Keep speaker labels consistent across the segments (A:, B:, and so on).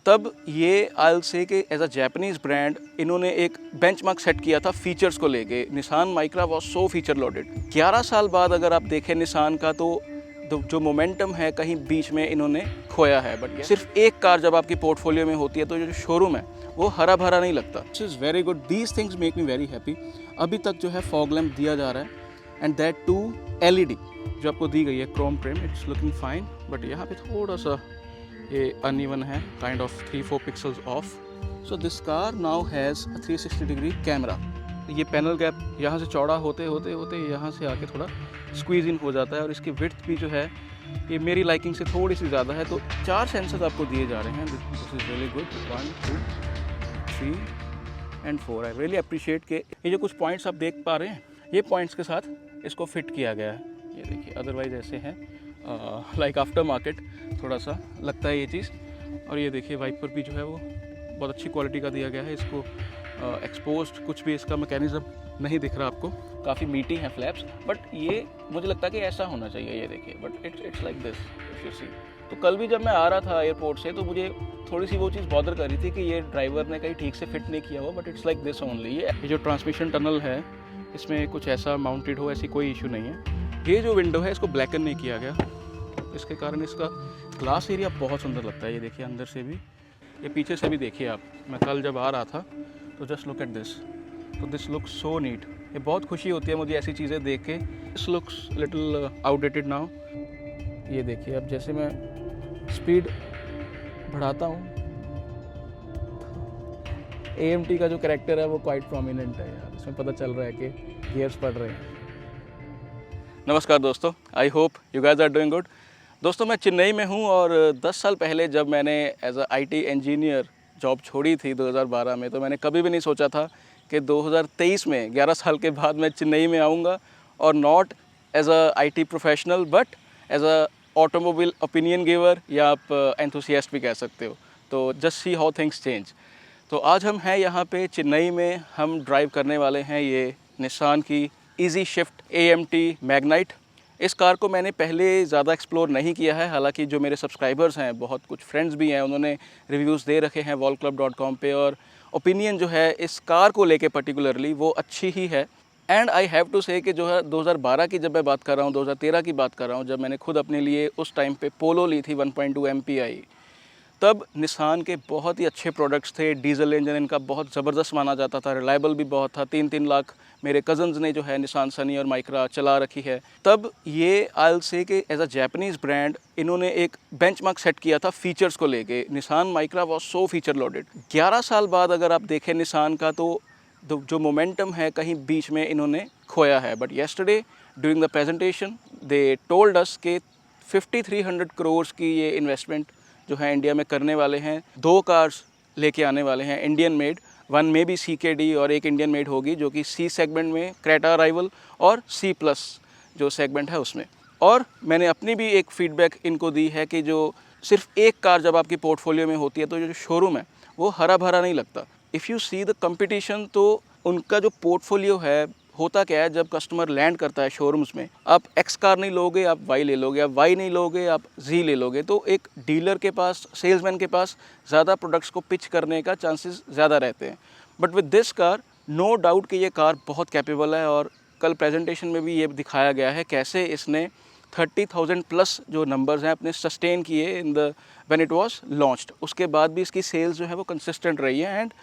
A: तब ये आई विल से कि एज अ जापानीज़ ब्रांड इन्होंने एक बेंचमार्क सेट किया था फीचर्स को लेके। Nissan Micra was so feature loaded. 11 साल बाद अगर आप देखें निसान का तो जो मोमेंटम है कहीं बीच में इन्होंने खोया है। बट सिर्फ एक कार जब आपकी पोर्टफोलियो में होती है तो जो शोरूम है वो हरा भरा नहीं लगता। This is very good, these things make me very happy. अभी तक जो है फॉग लैम्प दिया जा रहा है एंड दैट टू LED जो आपको दी गई है Chrome trim, it's looking fine. But यहाँ पे थोड़ा सा ये अनइवन है, kind of 3-4 pixels of. So this car now has a 360 degree camera. ये पैनल गैप यहाँ से चौड़ा होते होते होते यहाँ से आके थोड़ा स्क्वीज इन हो जाता है और इसकी विड्थ भी जो है ये मेरी लाइकिंग से थोड़ी सी ज़्यादा है। तो 4 सेंसर्स आपको दिए जा रहे हैं। This is really good. 1 2 3 and 4। I really appreciate के ये जो कुछ पॉइंट्स आप देख पा रहे हैं ये पॉइंट्स के साथ इसको फिट किया गया है। ये देखिए, अदरवाइज ऐसे हैं लाइक आफ्टर मार्केट थोड़ा सा लगता है ये चीज़। और ये देखिए वाइपर भी जो है वो बहुत अच्छी क्वालिटी का दिया गया है। इसको एक्सपोज्ड कुछ भी इसका मैकेनिज्म नहीं दिख रहा आपको, काफ़ी मीटी हैं फ्लैप्स। बट ये मुझे लगता है कि ऐसा होना चाहिए। ये देखिए, but it's like this if you see. तो कल भी जब मैं आ रहा था एयरपोर्ट से तो मुझे थोड़ी सी वो चीज़ बॉदर कर रही थी कि ये ड्राइवर ने कहीं ठीक से फिट नहीं किया हुआ। But it's like this only. ये जो ट्रांसमिशन टनल है इसमें कुछ ऐसा माउंटेड हो, ऐसी कोई इशू नहीं है। ये जो विंडो है इसको ब्लैकन नहीं किया गया, इसके कारण इसका ग्लास एरिया बहुत सुंदर लगता है। ये देखिए अंदर से भी, ये पीछे से भी देखिए आप। मैं कल जब आ रहा था तो जस्ट लुक एट दिस, तो दिस लुक्स सो नीट। ये बहुत खुशी होती है मुझे ऐसी चीज़ें देख के। This looks little outdated now. ये देखिए अब जैसे मैं स्पीड बढ़ाता हूँ, AMT का जो कैरेक्टर है वो क्वाइट प्रोमिनेंट है यार। इसमें पता चल रहा है कि गियर्स पड़ रहे हैं। नमस्कार दोस्तों, I hope you guys are doing good. दोस्तों मैं चेन्नई में हूँ और 10 साल पहले जब मैंने as a IT engineer job छोड़ी थी 2012 में, तो मैंने कभी भी नहीं सोचा था कि 2023 में 11 साल के बाद मैं चेन्नई में आऊँगा और not as a IT professional but as a automobile opinion giver, या आप एंथुसियास्ट भी कह सकते हो। तो just see how things change. तो आज हम हैं यहाँ पे चेन्नई में, हम ड्राइव करने वाले हैं ये निसान की ईजी शिफ्ट AMT मैग्नाइट। इस कार को मैंने पहले ज़्यादा एक्सप्लोर नहीं किया है, हालांकि जो मेरे सब्सक्राइबर्स हैं, बहुत कुछ फ्रेंड्स भी हैं, उन्होंने रिव्यूज़ दे रखे हैं wallclub.com पे और ओपिनियन जो है इस कार को लेके पर्टिकुलरली वो अच्छी ही है। एंड आई हैव टू से कि जो है 2012 की जब मैं बात कर रहा हूँ, 2013 की बात कर रहा हूँ, जब मैंने खुद अपने लिए उस टाइम पे पोलो ली थी 1.2 MPI, तब निसान के बहुत ही अच्छे प्रोडक्ट्स थे। डीजल इंजन इनका बहुत ज़बरदस्त माना जाता था, रिलायबल भी बहुत था। 3-3 लाख मेरे कज़न्स ने जो है निसान सनी और माइक्रा चला रखी है। तब ये आई विल से कि एज अ जापानीज़ ब्रांड इन्होंने एक बेंचमार्क सेट किया था फीचर्स को लेके। Nissan Micra was so feature loaded. 11 साल बाद अगर आप देखें निसान का तो जो मोमेंटम है कहीं बीच में इन्होंने खोया है। But yesterday during the presentation they told us के 5300 करोड़ की ये इन्वेस्टमेंट जो है इंडिया में करने वाले हैं। 2 कार्स लेके आने वाले हैं इंडियन मेड, 1 में भी CKD और एक इंडियन मेड होगी जो कि C सेगमेंट में क्रेटा अराइवल और C+ जो सेगमेंट है उसमें। और मैंने अपनी भी एक फीडबैक इनको दी है कि जो सिर्फ एक कार जब आपकी पोर्टफोलियो में होती है तो जो शोरूम है वो हरा भरा नहीं लगता। If you see the competition, तो उनका जो पोर्टफोलियो है, होता क्या है, जब कस्टमर लैंड करता है शोरूम्स में, आप X कार नहीं लोगे आप Y ले लोगे, आप Y नहीं लोगे आप Z ले लोगे। तो एक डीलर के पास, सेल्समैन के पास ज़्यादा प्रोडक्ट्स को पिच करने का चांसेस ज़्यादा रहते हैं। But with this car no doubt कि ये कार बहुत कैपेबल है। और कल प्रेजेंटेशन में भी ये दिखाया गया है कैसे इसने 30,000+ जो नंबर्स हैं अपने सस्टेन किए in the when it was launched. उसके बाद भी इसकी सेल्स जो है वो कंसिस्टेंट रही है। एंड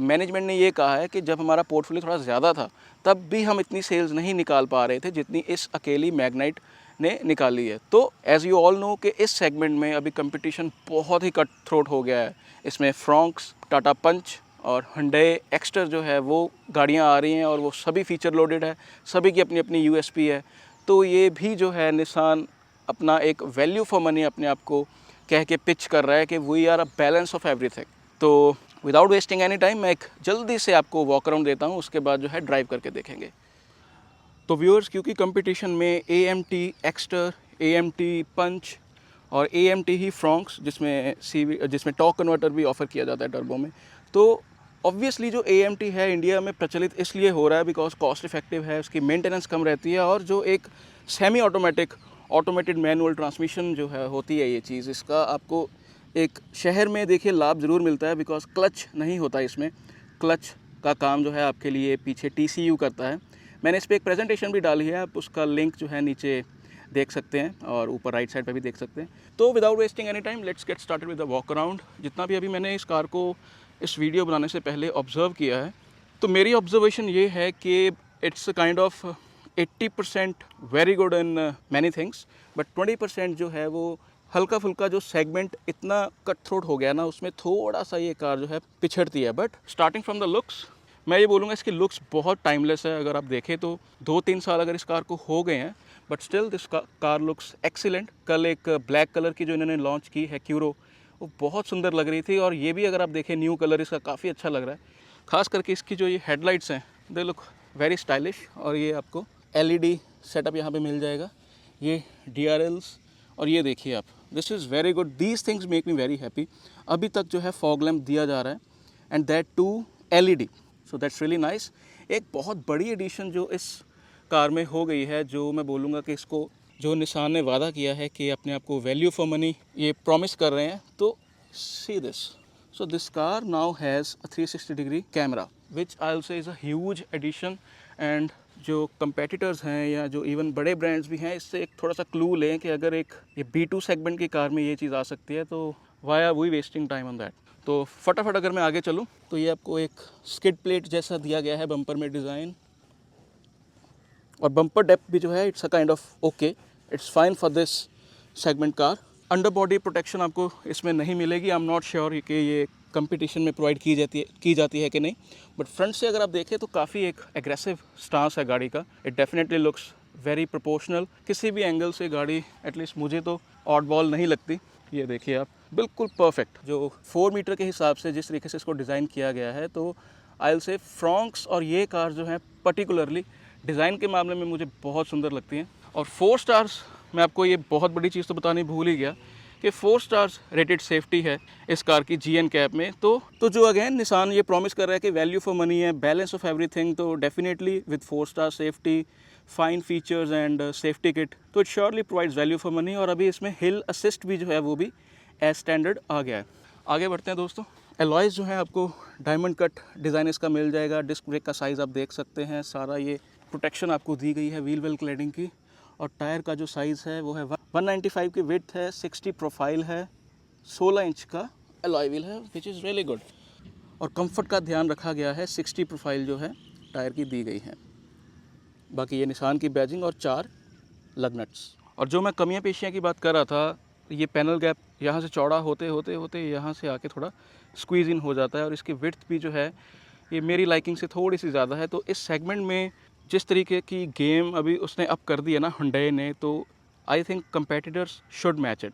A: मैनेजमेंट ने ये कहा है कि जब हमारा पोर्टफोलियो थोड़ा ज़्यादा था तब भी हम इतनी सेल्स नहीं निकाल पा रहे थे जितनी इस अकेली मैग्नाइट ने निकाली है। तो एज़ यू ऑल नो कि इस सेगमेंट में अभी कंपटीशन बहुत ही कट थ्रोट हो गया है। इसमें फ्रॉन्क्स, टाटा पंच और Hyundai एक्स्टर जो है वो गाड़ियाँ आ रही हैं और वो सभी फीचर लोडेड है, सभी की अपनी अपनी USP है। तो ये भी जो है निसान अपना एक वैल्यू फॉर मनी अपने आप को कह के पिच कर रहा है कि we are a balance of everything. तो विदाउट वेस्टिंग एनी टाइम मैं एक जल्दी से आपको वॉक अराउंड देता हूँ, उसके बाद जो है ड्राइव करके देखेंगे। तो व्यूअर्स, क्योंकि कंपटीशन में AMT एक्स्टर, AMT पंच और AMT ही फ्रॉन्क्स जिसमें टॉर्क कन्वर्टर भी ऑफ़र किया जाता है टर्बो में, तो ऑब्वियसली जो AMT है इंडिया में प्रचलित इसलिए हो रहा है बिकॉज कॉस्ट इफेक्टिव है, उसकी मेंटेनेंस कम रहती है और जो एक सेमी ऑटोमेटेड मैनुअल ट्रांसमिशन जो है होती है ये चीज़, इसका आपको एक शहर में देखिए लाभ ज़रूर मिलता है, बिकॉज क्लच नहीं होता इसमें। क्लच का काम जो है आपके लिए पीछे TCU करता है। मैंने इस पर एक प्रेजेंटेशन भी डाली है, आप उसका लिंक जो है नीचे देख सकते हैं और ऊपर राइट साइड पे भी देख सकते हैं। तो without wasting any time let's get started with the walk around. जितना भी अभी मैंने इस कार को इस वीडियो बनाने से पहले ऑब्ज़र्व किया है, तो मेरी ऑब्जर्वेशन ये है कि it's kind of 80% very good in many things, but 20% जो है वो हल्का फुल्का जो सेगमेंट इतना कट थ्रोट हो गया ना, उसमें थोड़ा सा ये कार जो है पिछड़ती है। But starting from the looks, मैं ये बोलूँगा इसकी लुक्स बहुत टाइमलेस है। अगर आप देखें तो 2-3 साल अगर इस कार को हो गए हैं, but still this car looks excellent. कल एक ब्लैक कलर की जो इन्होंने लॉन्च की है क्यूरो, वो बहुत सुंदर लग रही थी, और ये भी अगर आप देखें न्यू कलर इसका काफ़ी अच्छा लग रहा है। खास करके इसकी जो ये हेडलाइट्स हैं, दे लुक वेरी स्टाइलिश, और ये आपको LED सेटअप यहाँ पे मिल जाएगा, ये DRLs, और ये देखिए आप, this is very good. These things make me very happy. अभी तक जो है फॉग लैम्प दिया जा रहा है, and that too LED, so that's really nice. एक बहुत बड़ी एडिशन जो इस कार में हो गई है, जो मैं बोलूँगा कि इसको जो निसान ने वादा किया है कि अपने आप को वैल्यू फॉर मनी ये प्रॉमिस कर रहे हैं, तो see this. So this car now has a 360 degree camera, which I'll say is a huge addition, and जो competitors हैं या जो even बड़े brands भी हैं, इससे एक थोड़ा सा क्लू लें कि अगर एक ये B2 सेगमेंट की कार में ये चीज़ आ सकती है, तो why are we wasting time on that। तो फटाफट अगर मैं आगे चलूँ तो ये आपको एक स्किड प्लेट जैसा दिया गया है बम्पर में डिज़ाइन, और बम्पर डेप्थ भी जो है it's a kind of okay, it's fine for this segment car. Under body protection आपको इसमें नहीं मिलेगी, आई एम नॉट श्योर कि ये कंपटीशन में प्रोवाइड की जाती है कि नहीं, बट फ्रंट से अगर आप देखें तो काफ़ी एक एग्रेसिव स्टांस है गाड़ी का। It definitely looks very proportional. किसी भी एंगल से गाड़ी एटलीस्ट मुझे तो ऑड बॉल नहीं लगती। ये देखिए आप, बिल्कुल परफेक्ट। जो 4 मीटर के हिसाब से जिस तरीके से इसको डिज़ाइन किया गया है, तो आई विल से फ्रॉन्क्स और ये कार जो है पर्टिकुलरली डिज़ाइन के मामले में मुझे बहुत सुंदर लगती हैं। और 4 स्टार्स, मैं आपको ये बहुत बड़ी चीज़ तो बतानी भूल ही गया कि 4 स्टार्स रेटेड सेफ्टी है इस कार की GN कैप में। तो जो अगेन निसान ये प्रॉमिस कर रहा है कि वैल्यू फॉर मनी है, बैलेंस ऑफ एवरीथिंग, तो definitely with 4 star safety, fine features and safety kit, तो it surely provides value for money. और अभी इसमें हिल असिस्ट भी जो है वो भी एज स्टैंडर्ड आ गया है। आगे बढ़ते हैं दोस्तों। एलॉयज़ जो है आपको डायमंड कट डिज़ाइन इसका मिल जाएगा। डिस्क ब्रेक का साइज़ आप देख सकते हैं, सारा ये प्रोटेक्शन आपको दी गई है व्हील वेल क्लैडिंग की। और टायर का जो साइज़ है वो है 195 की विड्थ है, 60 प्रोफाइल है, 16 इंच का एलॉय व्हील है, विच इज़ रियली गुड। और कंफर्ट का ध्यान रखा गया है, 60 प्रोफाइल जो है टायर की दी गई है। बाकी ये निशान की बैजिंग और 4 लग नट्स। और जो मैं कमियां पेशियां की बात कर रहा था, ये पैनल गैप यहाँ से चौड़ा होते होते होते यहाँ से आके थोड़ा स्क्वीज़ इन हो जाता है, और इसकी विड्थ भी जो है ये मेरी लाइकिंग से थोड़ी सी ज़्यादा है। तो इस सेगमेंट में जिस तरीके की गेम अभी उसने अप कर दी है ना हुंडई ने, तो I think competitors should match it.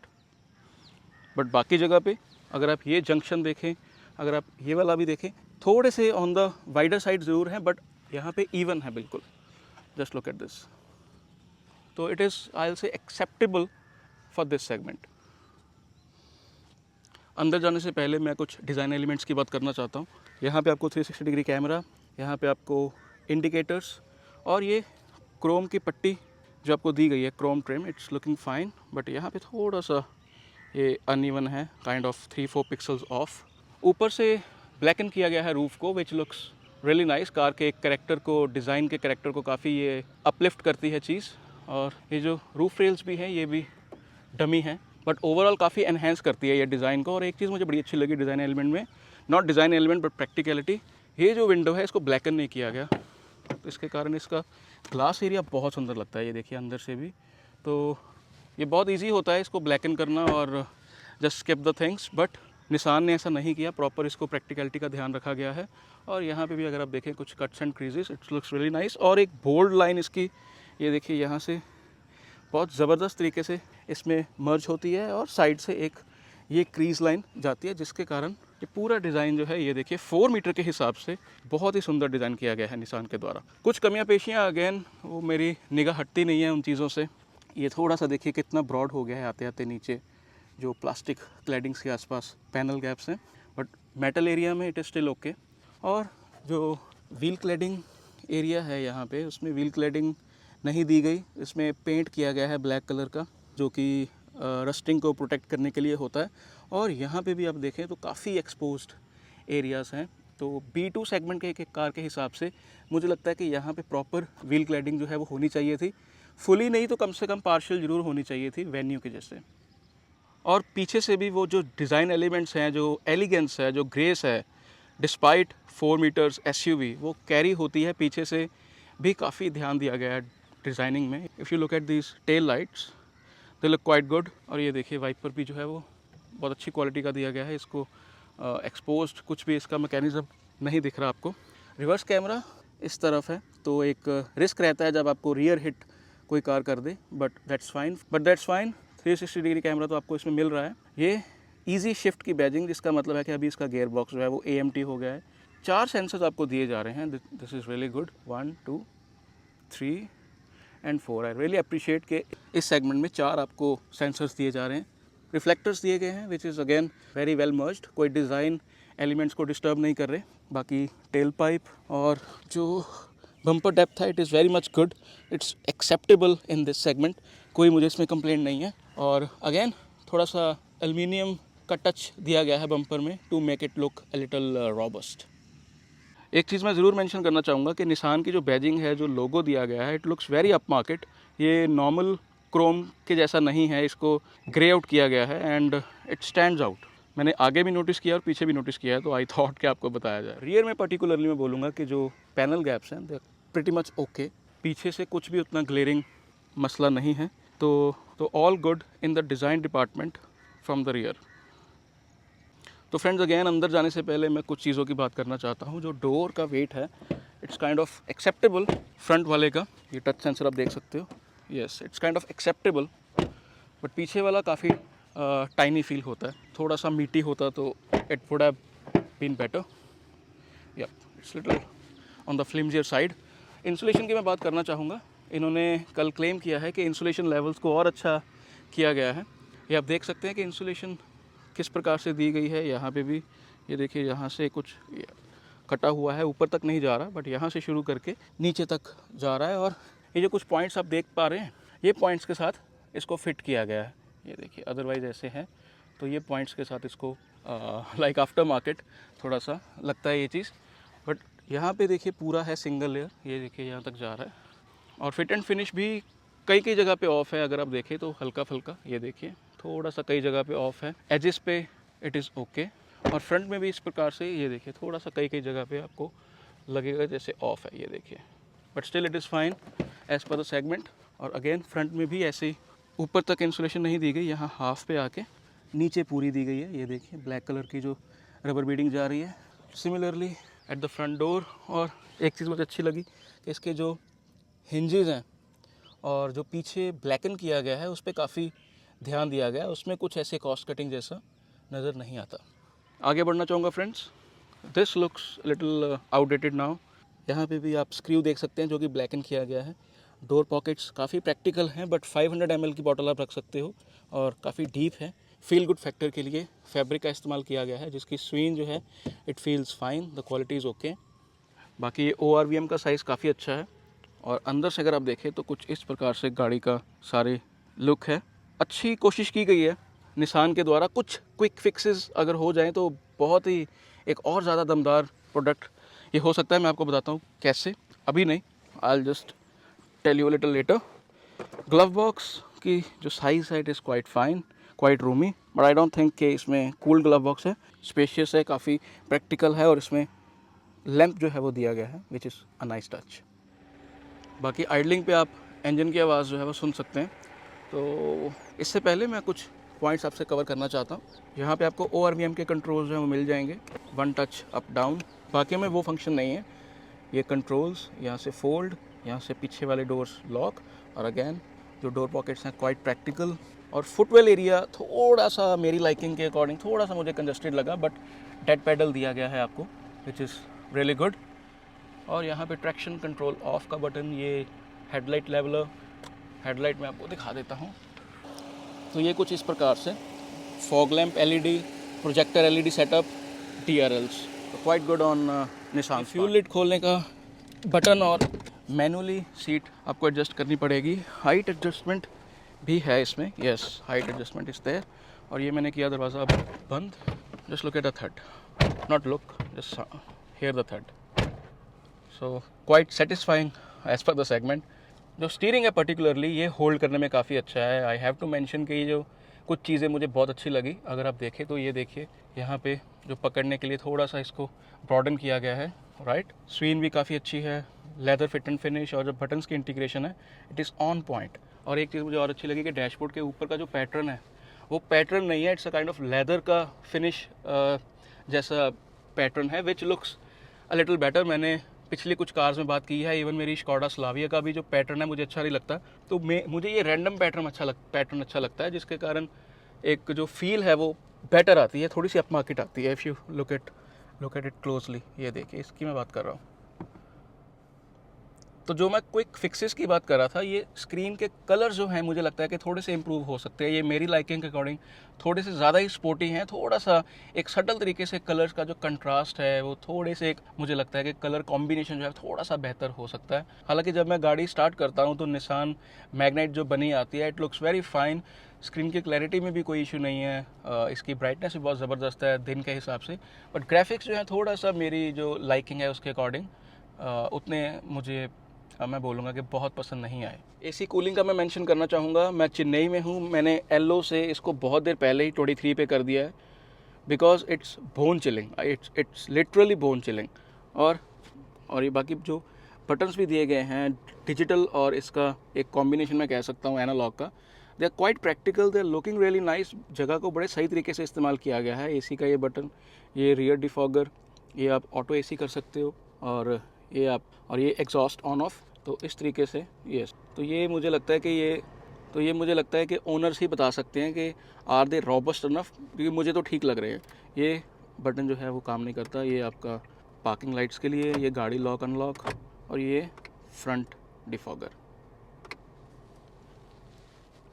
A: But बाकी जगह पे अगर आप ये जंक्शन देखें, अगर आप ये वाला भी देखें, थोड़े से ऑन द वाइडर साइड ज़रूर हैं, बट यहाँ पे इवन है बिल्कुल। Just look at this. तो it is I will say acceptable for this segment. अंदर जाने से पहले मैं कुछ डिज़ाइन एलिमेंट्स की बात करना चाहता हूँ। यहाँ पे आपको 360 डिग्री कैमरा, यहाँ पे आपको इंडिकेटर्स, और ये क्रोम की पट्टी जो आपको दी गई है, Chrome trim, it's looking fine. But यहाँ पे थोड़ा सा ये अनइवन है, काइंड ऑफ 3-4 पिक्सल्स ऑफ। ऊपर से ब्लैकन किया गया है रूफ़ को, which looks really nice. Car के कैरेक्टर को, डिज़ाइन के कैरेक्टर को काफ़ी ये अपलिफ्ट करती है चीज़। और ये जो रूफ रेल्स भी हैं ये भी डमी हैं, बट ओवरऑल काफ़ी एनहेंस करती है ये डिज़ाइन को। और एक चीज़ मुझे बड़ी अच्छी लगी डिज़ाइन एलिमेंट में, not design element but practicality, ये जो विंडो है इसको ब्लैकन नहीं किया गया, तो इसके कारण इसका ग्लास एरिया बहुत सुंदर लगता है। ये देखिए अंदर से भी, तो ये बहुत इजी होता है इसको ब्लैकन करना और just skip the things, but Nissan ने ऐसा नहीं किया, प्रॉपर इसको प्रैक्टिकलिटी का ध्यान रखा गया है। और यहाँ पे भी अगर आप देखें कुछ cuts and creases, it's looks really nice. और एक बोल्ड लाइन इसकी, ये देखिए यहाँ से बहुत ज़बरदस्त तरीके से इसमें मर्ज होती है, और साइड से एक ये क्रीज लाइन जाती है, जिसके कारण ये पूरा डिज़ाइन जो है ये देखिए 4 मीटर के हिसाब से बहुत ही सुंदर डिज़ाइन किया गया है निसान के द्वारा। कुछ कमियां पेशियां अगेन वो मेरी निगाह हटती नहीं है उन चीज़ों से। ये थोड़ा सा देखिए कितना ब्रॉड हो गया है आते आते नीचे, जो प्लास्टिक क्लैडिंग्स के आसपास पैनल गैप्स हैं, बट मेटल एरिया में इट इज़ स्टिल ओके। और जो व्हील क्लैडिंग एरिया है यहाँ पे, उसमें व्हील क्लैडिंग नहीं दी गई, इसमें पेंट किया गया है ब्लैक कलर का, जो कि रस्टिंग को प्रोटेक्ट करने के लिए होता है। और यहाँ पे भी आप देखें तो काफ़ी एक्सपोज्ड एरियाज़ हैं। तो B2 सेगमेंट के एक कार के हिसाब से मुझे लगता है कि यहाँ पे प्रॉपर व्हील क्लैडिंग जो है वो होनी चाहिए थी। फुली नहीं तो कम से कम पार्शियल ज़रूर होनी चाहिए थी वेन्यू के जैसे। और पीछे से भी वो जो डिज़ाइन एलिमेंट्स हैं, जो एलिगेंस है, जो ग्रेस है, डिस्पाइट 4 मीटर्स SUV वो कैरी होती है। पीछे से भी काफ़ी ध्यान दिया गया है डिज़ाइनिंग में। If you look at these tail lights they look quite good. और ये देखिए वाइपर भी जो है वो बहुत अच्छी क्वालिटी का दिया गया है। इसको एक्सपोज्ड कुछ भी इसका मैकेनिज़्म नहीं दिख रहा आपको। रिवर्स कैमरा इस तरफ है तो एक रिस्क रहता है जब आपको रियर हिट कोई कार कर दे, but that's fine. 360 degree camera तो आपको इसमें मिल रहा है। ये इजी शिफ्ट की बैजिंग, जिसका मतलब है कि अभी इसका गियर बॉक्स जो है वो AMT हो गया है। 4 सेंसर्स आपको दिए जा रहे हैं। This is really good. 1 2 3 and 4। I really appreciate कि इस सेगमेंट में 4 आपको सेंसर्स दिए जा रहे हैं। रिफ्लेक्टर्स दिए गए हैं which is again very well merged, कोई डिज़ाइन एलिमेंट्स को डिस्टर्ब नहीं कर रहे। बाकी टेल पाइप और जो बम्पर डेप्थ है it is very much good, it's acceptable in this segment. कोई मुझे इसमें कंप्लेंट नहीं है। और अगेन थोड़ा सा एल्युमिनियम का टच दिया गया है बम्पर में to make it look a little robust. एक चीज़ मैं ज़रूर मेंशन करना चाहूँगा कि निसान की जो बैजिंग है, जो लोगो दिया गया है, it looks very up market. ये नॉर्मल क्रोम के जैसा नहीं है, इसको ग्रे आउट किया गया है एंड इट स्टैंड्स आउट। मैंने आगे भी नोटिस किया और पीछे भी नोटिस किया है, तो आई थॉट कि आपको बताया जाए। रियर में पर्टिकुलरली मैं बोलूँगा कि जो पैनल गैप्स हैं they are pretty much okay. पीछे से कुछ भी उतना ग्लेयरिंग मसला नहीं है। तो all good in the design department from the rear. तो फ्रेंड्स अगेन अंदर जाने से पहले मैं कुछ चीज़ों की बात करना चाहता हूँ। जो डोर का वेट है it's kind of acceptable. Front वाले का ये टच सेंसर आप देख सकते हो, yes it's kind of acceptable. But पीछे वाला काफ़ी टाइनी फील होता है। थोड़ा सा मीटी होता तो it would have been better. Yup it's little on the flimsier side. Insulation की मैं बात करना चाहूँगा। इन्होंने कल क्लेम किया है कि इंसुलेशन लेवल्स को और अच्छा किया गया है। ये आप देख सकते हैं कि इंसुलेशन किस प्रकार से दी गई है। यहाँ पे भी ये देखिए, यहाँ से कुछ कटा हुआ है, ऊपर तक नहीं जा रहा बट यहाँ से शुरू करके नीचे तक जा रहा है। और ये जो कुछ पॉइंट्स आप देख पा रहे हैं, ये पॉइंट्स के साथ इसको फिट किया गया है। ये देखिए, अदरवाइज़ ऐसे हैं तो ये पॉइंट्स के साथ इसको लाइक आफ्टर मार्केट थोड़ा सा लगता है ये चीज़। बट यहाँ पे देखिए पूरा है सिंगल लेयर, ये देखिए यहाँ तक जा रहा है। और फिट एंड फिनिश भी कई जगह पे ऑफ है, अगर आप देखें तो हल्का फुल्का ये देखिए थोड़ा सा कई जगह पे ऑफ है। एजेस पे इट इज़ ओके। और फ्रंट में भी इस प्रकार से ये देखिए थोड़ा सा कई जगह पे आपको लगेगा जैसे ऑफ है, ये देखिए। But still it is fine as per the segment. और अगेन फ्रंट में भी ऐसे ऊपर तक इंसुलेशन नहीं दी गई, यहाँ हाफ पे आके नीचे पूरी दी गई है। ये देखिए ब्लैक कलर की जो रबर बीडिंग जा रही है। Similarly at the front door. और एक चीज़ मुझे अच्छी लगी कि इसके जो हिंजेस हैं और जो पीछे ब्लैकन किया गया है उस पर काफ़ी ध्यान दिया गया है। उसमें कुछ ऐसे कॉस्ट कटिंग जैसा नज़र नहीं आता। आगे बढ़ना चाहूँगा friends. This looks little outdated now. यहाँ पे भी आप स्क्रू देख सकते हैं जो कि ब्लैकन किया गया है। डोर पॉकेट्स काफ़ी प्रैक्टिकल हैं, बट 500 ml की बॉटल आप रख सकते हो और काफ़ी डीप है। फील गुड फैक्टर के लिए फैब्रिक का इस्तेमाल किया गया है, जिसकी स्वीन जो है it feels fine, the quality is okay. बाकी ये ORVM का साइज़ काफ़ी अच्छा है। और अंदर से अगर आप देखें तो कुछ इस प्रकार से गाड़ी का सारे लुक है। अच्छी कोशिश की गई है निसान के द्वारा। कुछ क्विक फिक्सेस अगर हो जाएं तो बहुत ही एक और ज़्यादा दमदार प्रोडक्ट ये हो सकता है। मैं आपको बताता हूँ कैसे, अभी नहीं, I just tell you little later. Glove box की जो साइज़ है it is quite fine, quite roomy, but I don't think कि इसमें कूल ग्लव बॉक्स है। स्पेशियस है, काफ़ी प्रैक्टिकल है और इसमें लैंप जो है वो दिया गया है which is a nice touch. बाकी आइडलिंग पे आप इंजन की आवाज़ जो है वो सुन सकते हैं। तो इससे पहले मैं कुछ पॉइंट्स आपसे कवर करना चाहता हूँ। यहाँ पे आपको ORVM के कंट्रोल्स जो हैं वो मिल जाएंगे, 1 टच अप डाउन। बाकी में वो फंक्शन नहीं है। ये कंट्रोल्स यहाँ से फोल्ड, यहाँ से पीछे वाले डोर्स लॉक। और अगेन जो डोर पॉकेट्स हैं क्वाइट प्रैक्टिकल। और फुटवेल एरिया थोड़ा सा मेरी लाइकिंग के अकॉर्डिंग थोड़ा सा मुझे कंजस्टेड लगा, बट डेड पैडल दिया गया है आपको विच इज़ रियली गुड। और यहाँ पे ट्रैक्शन कंट्रोल ऑफ का बटन, ये हेडलाइट लेवलर, हेडलाइट में आपको दिखा देता हूँ। तो ये कुछ इस प्रकार से fog lamp LED, projector LED setup, TRLs, तो quite good on Nissan. Fuel lid खोलने का बटन और मैनुअली सीट आपको एडजस्ट करनी पड़ेगी। हाइट एडजस्टमेंट भी है इसमें, yes, height adjustment is there. और ये मैंने किया दरवाज़ा बंद। Just look at the thud, not look, just hear the thud. So quite satisfying as per the segment. जो स्टीयरिंग है पर्टिकुलरली, ये होल्ड करने में काफ़ी अच्छा है। आई हैव टू मेंशन कि ये जो कुछ चीज़ें मुझे बहुत अच्छी लगी, अगर आप देखें तो ये देखिए यहाँ पे जो पकड़ने के लिए थोड़ा सा इसको ब्रॉडन किया गया है, राइट। स्वीन भी काफ़ी अच्छी है, लेदर फिट एंड फिनिश, और जो बटन्स की इंटीग्रेशन है इट इज़ ऑन पॉइंट। और एक चीज़ मुझे और अच्छी लगी कि डैशबोर्ड के ऊपर का जो पैटर्न है वो पैटर्न नहीं है, it's a kind of leather का फिनिश जैसा पैटर्न है, which looks a little better. मैंने पिछली कुछ कार्स में बात की है, इवन मेरी स्कोडा स्लाविया का भी जो पैटर्न है मुझे अच्छा नहीं लगता, तो मुझे ये रैंडम पैटर्न अच्छा लगता है, जिसके कारण एक जो फील है वो बेटर आती है, थोड़ी सी अपमार्केट आती है। If you look at it closely, ये देखिए, इसकी मैं बात कर रहा हूँ। तो जो मैं क्विक फिक्सेस की बात कर रहा था, ये स्क्रीन के कलर जो हैं मुझे लगता है कि थोड़े से इम्प्रूव हो सकते हैं। ये मेरी लाइकिंग के अकॉर्डिंग थोड़े से ज़्यादा ही स्पोर्टी हैं, थोड़ा सा एक सटल तरीके से कलर्स का जो कंट्रास्ट है वो थोड़े से, एक मुझे लगता है कि कलर कॉम्बिनेशन जो है थोड़ा सा बेहतर हो सकता है। हालांकि जब मैं गाड़ी स्टार्ट करता हूँ तो निसान मैग्नेट जो बनी आती है, it looks very fine. Screen की क्लैरिटी में भी कोई इशू नहीं है, इसकी ब्राइटनेस भी बहुत ज़बरदस्त है दिन के हिसाब से, बट ग्राफिक्स जो है थोड़ा सा मेरी जो लाइकिंग है उसके अकॉर्डिंग उतने मुझे मैं बोलूँगा कि बहुत पसंद नहीं आए। एसी कूलिंग का मैं मेंशन करना चाहूँगा। मैं चेन्नई में हूँ, मैंने एलो से इसको बहुत देर पहले ही 23 पे कर दिया है, because it's bone chilling, it's literally bone chilling. और ये बाकी जो बटन्स भी दिए गए हैं डिजिटल और इसका एक कॉम्बिनेशन मैं कह सकता हूँ एनालॉग का, they are quite practical, they are looking really nice. जगह को बड़े सही तरीके से इस्तेमाल किया गया है। एसी का ये बटन, ये रियर डिफॉगर, ये आप ऑटो एसी कर सकते हो, और ये एग्जॉस्ट ऑन ऑफ, तो इस तरीके से यस। तो ये मुझे लगता है कि ओनर्स ही बता सकते हैं कि आर दे रॉबस्ट इनफ, क्योंकि मुझे तो ठीक लग रहे हैं। ये बटन जो है वो काम नहीं करता, ये आपका पार्किंग लाइट्स के लिए, ये गाड़ी लॉक अनलॉक, और ये फ्रंट डिफॉगर।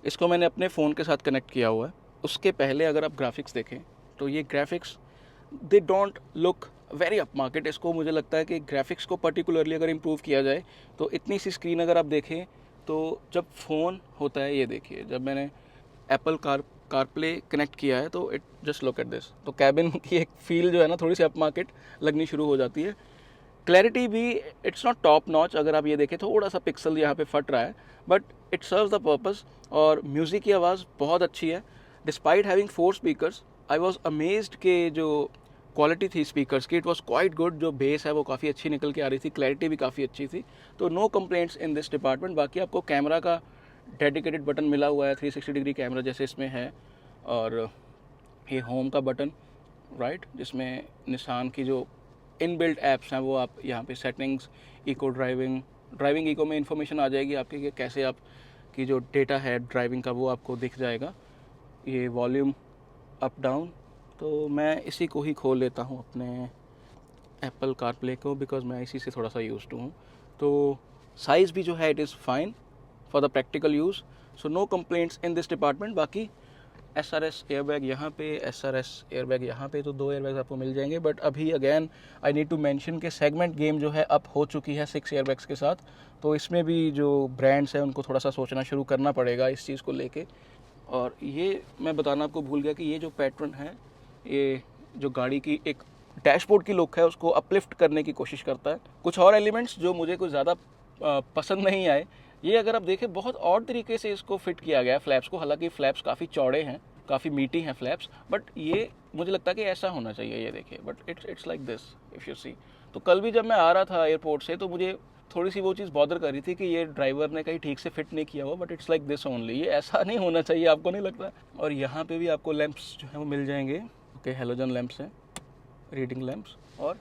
A: इसको मैंने अपने फ़ोन के साथ कनेक्ट किया हुआ है। उसके पहले अगर आप ग्राफिक्स देखें तो ये graphics they don't look very up market. इसको मुझे लगता है कि ग्राफिक्स को पर्टिकुलरली अगर इम्प्रूव किया जाए तो इतनी सी स्क्रीन अगर आप देखें तो जब फ़ोन होता है, ये देखिए, जब मैंने एप्पल कारप्ले कनेक्ट किया है तो it just look at this, तो कैबिन की एक फील जो है ना थोड़ी सी अप मार्केट लगनी शुरू हो जाती है। क्लैरिटी भी इट्स नॉट टॉप नॉच, अगर आप ये देखें थोड़ा सा पिक्सल यहाँ पे फट रहा है, but it serves the purpose. और म्यूज़िक की आवाज़ बहुत अच्छी है, despite having 4 speakers. I was amazed के जो क्वालिटी थी स्पीकर्स की, इट वॉज क्वाइट गुड। जो बेस है वो काफ़ी अच्छी निकल के आ रही थी, क्लैरिटी भी काफ़ी अच्छी थी, तो no complaints in this department. बाकी आपको कैमरा का डेडिकेटेड बटन मिला हुआ है, 360 डिग्री कैमरा जैसे इसमें है, और ये होम का बटन, राइट, जिसमें निसान की जो इनबिल्ट ऐप्स हैं वो आप यहाँ पे सेटिंग्स, इको ड्राइविंग इको में इंफॉर्मेशन आ जाएगी आपकी कि कैसे आप की जो डेटा है ड्राइविंग का वो आपको दिख जाएगा। ये वॉल्यूम अप डाउन, तो मैं इसी को ही खोल लेता हूँ अपने एप्पल कारप्ले को, बिकॉज मैं इसी से थोड़ा सा यूज्ड हूँ। तो साइज़ भी जो है it is fine for the practical use, so no complaints in this department. बाकी SRS एयरबैग यहाँ पे, SRS एयरबैग यहाँ पे, तो 2 एयरबैग्स आपको मिल जाएंगे। बट अभी again I need to mention कि सेगमेंट गेम जो है अप हो चुकी है 6 एयरबैग्स के साथ, तो इसमें भी जो ब्रांड्स हैं उनको थोड़ा सा सोचना शुरू करना पड़ेगा इस चीज़ को लेके। और ये मैं बताना आपको भूल गया कि ये जो पैटर्न है, ये जो गाड़ी की एक डैशबोर्ड की लुक है उसको अपलिफ्ट करने की कोशिश करता है। कुछ और एलिमेंट्स जो मुझे कुछ ज़्यादा पसंद नहीं आए, ये अगर आप देखें बहुत और तरीके से इसको फिट किया गया है फ्लैप्स को। हालांकि फ्लैप्स काफ़ी चौड़े हैं, काफ़ी मीटी हैं फ्लैप्स, बट ये मुझे लगता है कि ऐसा होना चाहिए, ये देखिए, but it's like this if you see. तो कल भी जब मैं आ रहा था एयरपोर्ट से तो मुझे थोड़ी सी वो चीज़ बॉदर कर रही थी कि ये ड्राइवर ने कहीं ठीक से फिट नहीं किया हुआ, but it's like this only. ये ऐसा नहीं होना चाहिए, आपको नहीं लगता? और यहाँ पे भी आपको लैंप्स जो है वो मिल जाएंगे, ओके, हेलोजन लैंप्स हैं, रीडिंग लैंप्स, और